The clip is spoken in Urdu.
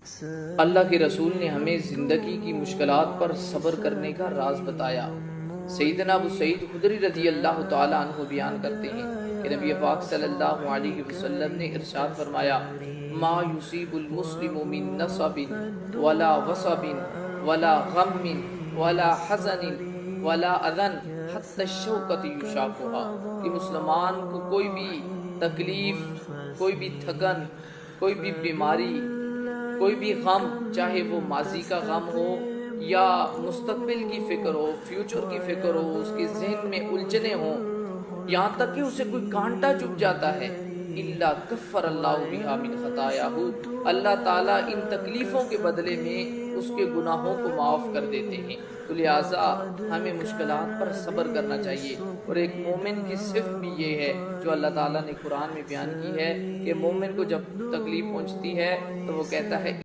اللہ کے رسول نے ہمیں زندگی کی مشکلات پر صبر کرنے کا راز بتایا۔ سیدنا ابو سعید خدری رضی اللہ تعالیٰ عنہ بیان کرتے ہیں کہ نبی پاک صلی اللہ علیہ وسلم نے ارشاد فرمایا، ما یصیب المسلم من نصب ولا وصب ولا غم ولا حزن ولا اذن حتی الشوکۃ یشاقها، کہ مسلمان کو کوئی بھی تکلیف، کوئی بھی تھکن، کوئی بھی بیماری، کوئی بھی غم، چاہے وہ ماضی کا غم ہو یا مستقبل کی فکر ہو، فیوچر کی فکر ہو، اس کے ذہن میں الجھنیں ہوں، یہاں تک کہ اسے کوئی کانٹا چبھ جاتا ہے، الا کفر اللہ بہا من خطایاہ، اللہ تعالیٰ ان تکلیفوں کے بدلے میں اس کے گناہوں کو معاف کر دیتے ہیں۔ تو لہٰذا ہمیں مشکلات پر صبر کرنا چاہیے، اور ایک مومن کی صفت بھی یہ ہے جو اللہ تعالیٰ نے قرآن میں بیان کی ہے کہ مومن کو جب تکلیف پہنچتی ہے تو وہ کہتا ہے